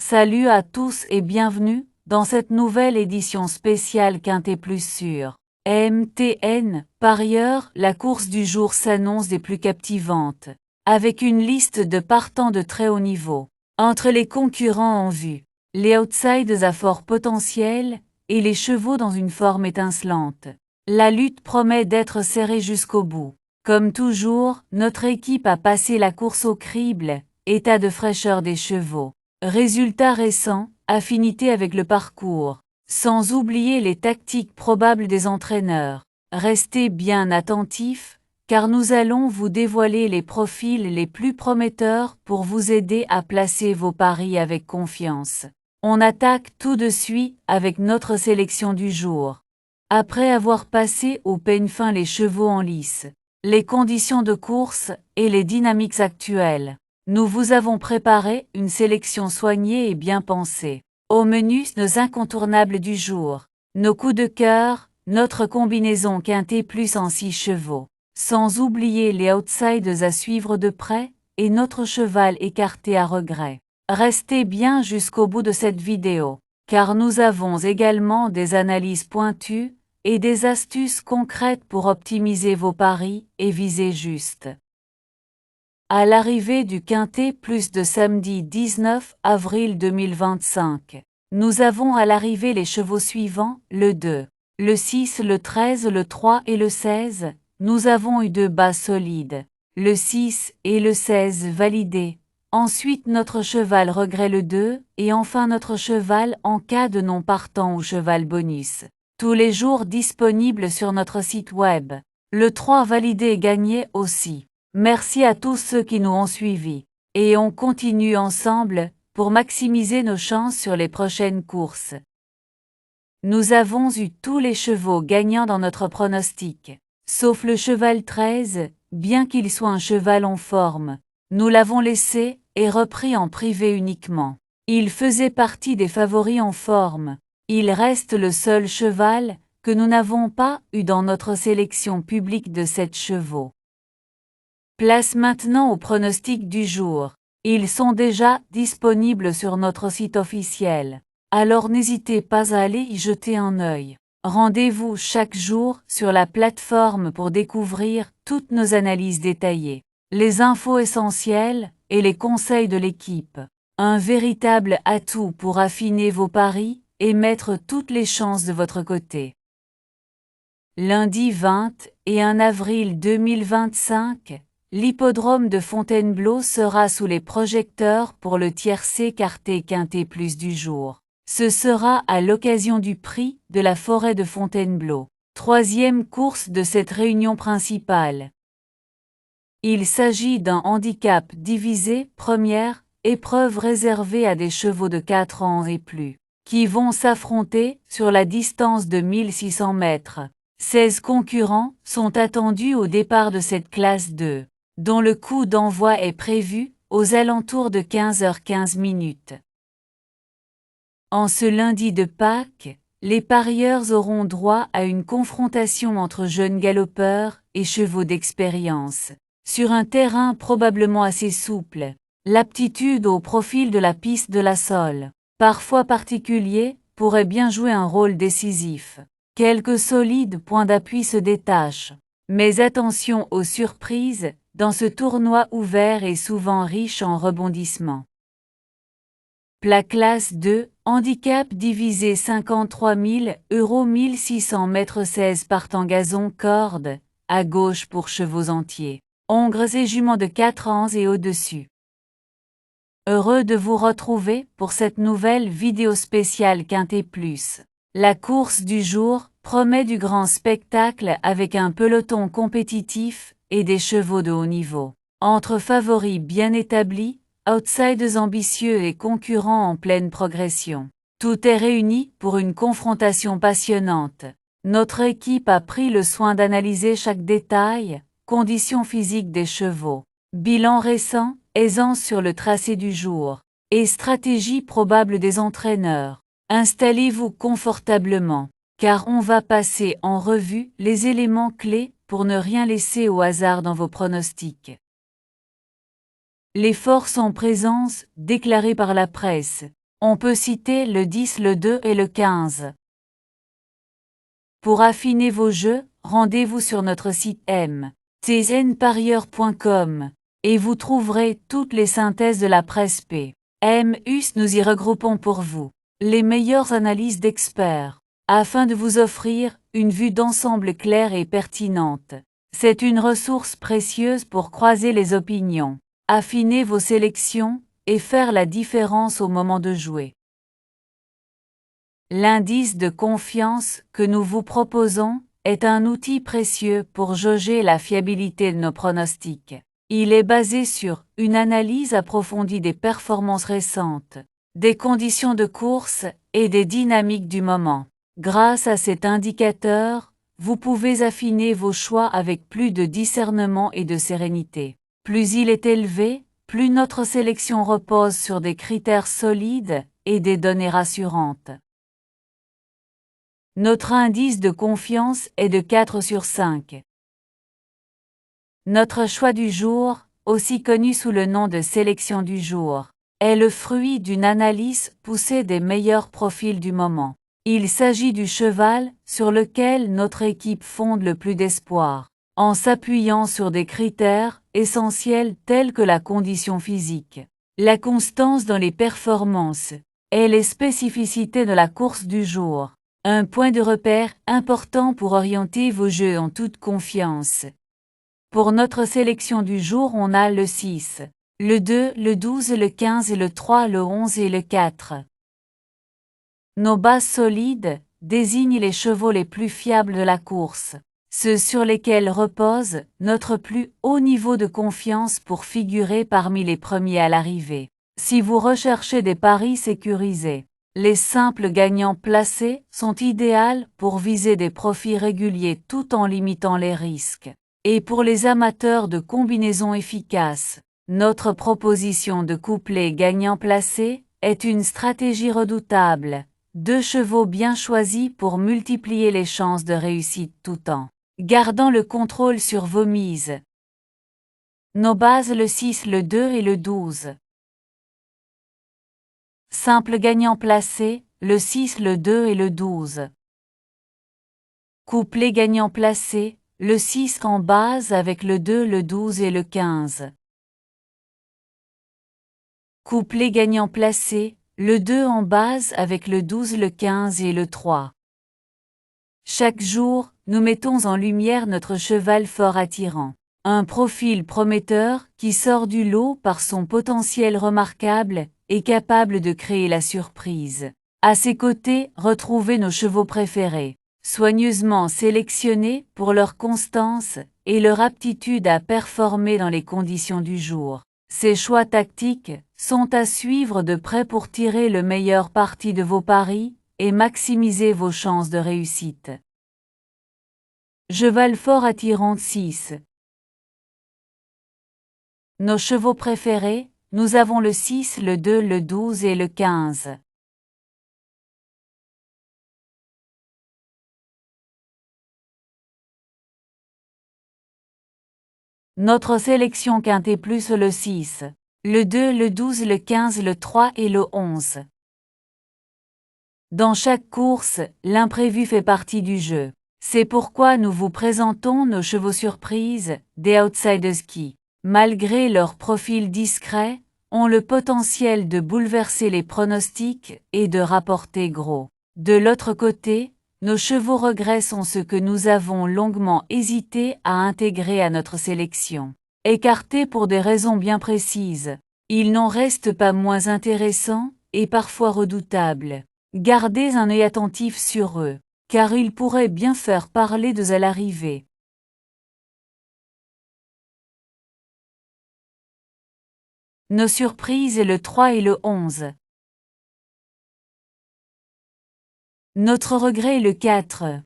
Salut à tous et bienvenue dans cette nouvelle édition spéciale Quintet Plus sur MTN. Par ailleurs, la course du jour s'annonce des plus captivantes, avec une liste de partants de très haut niveau. Entre les concurrents en vue, les outsiders à fort potentiel et les chevaux dans une forme étincelante, la lutte promet d'être serrée jusqu'au bout. Comme toujours, notre équipe a passé la course au crible, état de fraîcheur des chevaux, résultats récents, affinité avec le parcours, sans oublier les tactiques probables des entraîneurs. Restez bien attentifs, car nous allons vous dévoiler les profils les plus prometteurs pour vous aider à placer vos paris avec confiance. On attaque tout de suite avec notre sélection du jour. Après avoir passé au peigne fin les chevaux en lice, les conditions de course et les dynamiques actuelles, nous vous avons préparé une sélection soignée et bien pensée. Au menu, nos incontournables du jour, nos coups de cœur, notre combinaison Quintet Plus en 6 chevaux, sans oublier les outsiders à suivre de près, et notre cheval écarté à regret. Restez bien jusqu'au bout de cette vidéo, car nous avons également des analyses pointues et des astuces concrètes pour optimiser vos paris et viser juste. À l'arrivée du Quintet Plus de samedi 19 avril 2025, nous avons à l'arrivée les chevaux suivants, le 2, le 6, le 13, le 3 et le 16. Nous avons eu deux bas solides, le 6 et le 16 validés. Ensuite notre cheval regret le 2, et enfin notre cheval en cas de non partant ou cheval bonus. Tous les jours disponibles sur notre site web. Le 3 validé et gagné aussi. Merci à tous ceux qui nous ont suivis. Et on continue ensemble, pour maximiser nos chances sur les prochaines courses. Nous avons eu tous les chevaux gagnants dans notre pronostic. Sauf le cheval 13, bien qu'il soit un cheval en forme. Nous l'avons laissé, et repris en privé uniquement. Il faisait partie des favoris en forme. Il reste le seul cheval que nous n'avons pas eu dans notre sélection publique de 7 chevaux. Place maintenant au pronostic du jour. Ils sont déjà disponibles sur notre site officiel. Alors n'hésitez pas à aller y jeter un œil. Rendez-vous chaque jour sur la plateforme pour découvrir toutes nos analyses détaillées, les infos essentielles et les conseils de l'équipe. Un véritable atout pour affiner vos paris et mettre toutes les chances de votre côté. Lundi 21 avril 2025, l'hippodrome de Fontainebleau sera sous les projecteurs pour le tiercé écarté Quintet Plus du jour. Ce sera à l'occasion du prix de la forêt de Fontainebleau, troisième course de cette réunion principale. Il s'agit d'un handicap divisé, première épreuve réservée à des chevaux de 4 ans et plus, qui vont s'affronter sur la distance de 1600 mètres. 16 concurrents sont attendus au départ de cette classe 2, dont le coup d'envoi est prévu aux alentours de 15h15. En ce lundi de Pâques, les parieurs auront droit à une confrontation entre jeunes galopeurs et chevaux d'expérience, sur un terrain probablement assez souple. L'aptitude au profil de la piste de la Sole, parfois particulier, pourrait bien jouer un rôle décisif. Quelques solides points d'appui se détachent. Mais attention aux surprises, dans ce tournoi ouvert et souvent riche en rebondissements. La classe 2, handicap divisé 53 000 €, 1600 mètres 16 partant gazon corde, à gauche pour chevaux entiers, hongres et juments de 4 ans et au-dessus. Heureux de vous retrouver pour cette nouvelle vidéo spéciale Quintet Plus. La course du jour promet du grand spectacle avec un peloton compétitif et des chevaux de haut niveau. Entre favoris bien établis, outsiders ambitieux et concurrents en pleine progression. Tout est réuni pour une confrontation passionnante. Notre équipe a pris le soin d'analyser chaque détail, conditions physiques des chevaux, bilan récent, aisance sur le tracé du jour, et stratégie probable des entraîneurs. Installez-vous confortablement, car on va passer en revue les éléments clés pour ne rien laisser au hasard dans vos pronostics. Les forces en présence, déclarées par la presse, On peut citer le 10, le 2 et le 15. Pour affiner vos jeux, rendez-vous sur notre site mtnparieur.com et vous trouverez toutes les synthèses de la presse PMUS. Nous y regroupons pour vous les meilleures analyses d'experts afin de vous offrir une vue d'ensemble claire et pertinente. C'est une ressource précieuse pour croiser les opinions, affiner vos sélections et faire la différence au moment de jouer. L'indice de confiance que nous vous proposons est un outil précieux pour jauger la fiabilité de nos pronostics. Il est basé sur une analyse approfondie des performances récentes, des conditions de course et des dynamiques du moment. Grâce à cet indicateur, vous pouvez affiner vos choix avec plus de discernement et de sérénité. Plus il est élevé, plus notre sélection repose sur des critères solides et des données rassurantes. Notre indice de confiance est de 4 sur 5. Notre choix du jour, aussi connu sous le nom de sélection du jour, est le fruit d'une analyse poussée des meilleurs profils du moment. Il s'agit du cheval sur lequel notre équipe fonde le plus d'espoir, en s'appuyant sur des critères essentiels tels que la condition physique, la constance dans les performances et les spécificités de la course du jour. Un point de repère important pour orienter vos jeux en toute confiance. Pour notre sélection du jour, on a le 6, le 2, le 12, le 15, le 3, le 11 et le 4. Nos bases solides désignent les chevaux les plus fiables de la course, ceux sur lesquels repose notre plus haut niveau de confiance pour figurer parmi les premiers à l'arrivée. Si vous recherchez des paris sécurisés, les simples gagnants placés sont idéaux pour viser des profits réguliers tout en limitant les risques. Et pour les amateurs de combinaisons efficaces, notre proposition de couplet gagnant placé est une stratégie redoutable. 2 chevaux bien choisis pour multiplier les chances de réussite tout en gardant le contrôle sur vos mises. Nos bases le 6, le 2 et le 12. Simple gagnant placé, le 6, le 2 et le 12. Couplet gagnant placé, le 6 en base avec le 2, le 12 et le 15. Couplet gagnant placé, le 2 en base avec le 12, le 15 et le 3. Chaque jour, nous mettons en lumière notre cheval fort attirant. Un profil prometteur qui sort du lot par son potentiel remarquable et capable de créer la surprise. À ses côtés, retrouvez nos chevaux préférés, soigneusement sélectionnés pour leur constance et leur aptitude à performer dans les conditions du jour. Ces choix tactiques sont à suivre de près pour tirer le meilleur parti de vos paris et maximiser vos chances de réussite. Cheval fort attirant 6. Nos chevaux préférés, nous avons le 6, le 2, le 12 et le 15. Notre sélection quintée plus le 6, le 2, le 12, le 15, le 3 et le 11. Dans chaque course, l'imprévu fait partie du jeu. C'est pourquoi nous vous présentons nos chevaux surprises, des outsiders qui, malgré leur profil discret, ont le potentiel de bouleverser les pronostics et de rapporter gros. De l'autre côté, nos chevaux regrets sont ceux que nous avons longuement hésité à intégrer à notre sélection. Écartés pour des raisons bien précises, ils n'en restent pas moins intéressants et parfois redoutables. Gardez un œil attentif sur eux, car ils pourraient bien faire parler d'eux à l'arrivée. Nos surprises le 3 et le 11. Notre regret le 4.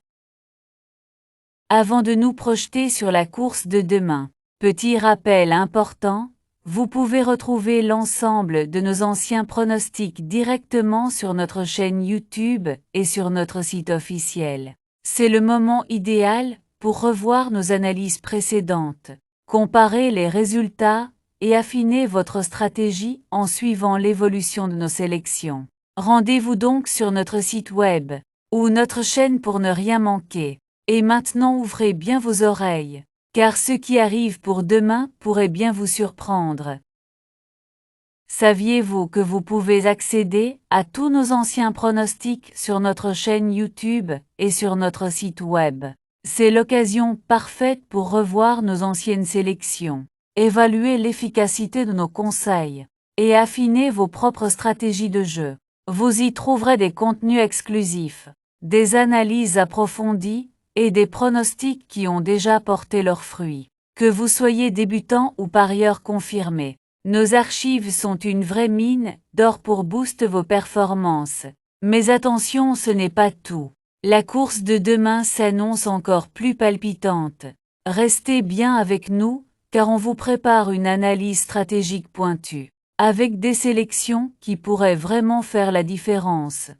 Avant de nous projeter sur la course de demain, petit rappel important, vous pouvez retrouver l'ensemble de nos anciens pronostics directement sur notre chaîne YouTube et sur notre site officiel. C'est le moment idéal pour revoir nos analyses précédentes, comparer les résultats et affiner votre stratégie en suivant l'évolution de nos sélections. Rendez-vous donc sur notre site web ou notre chaîne pour ne rien manquer. Et maintenant ouvrez bien vos oreilles, car ce qui arrive pour demain pourrait bien vous surprendre. Saviez-vous que vous pouvez accéder à tous nos anciens pronostics sur notre chaîne YouTube et sur notre site web? C'est l'occasion parfaite pour revoir nos anciennes sélections, évaluer l'efficacité de nos conseils et affiner vos propres stratégies de jeu. Vous y trouverez des contenus exclusifs, des analyses approfondies et des pronostics qui ont déjà porté leurs fruits. Que vous soyez débutant ou parieur confirmé, nos archives sont une vraie mine d'or pour booster vos performances. Mais attention, ce n'est pas tout. La course de demain s'annonce encore plus palpitante. Restez bien avec nous, car on vous prépare une analyse stratégique pointue, avec des sélections qui pourraient vraiment faire la différence.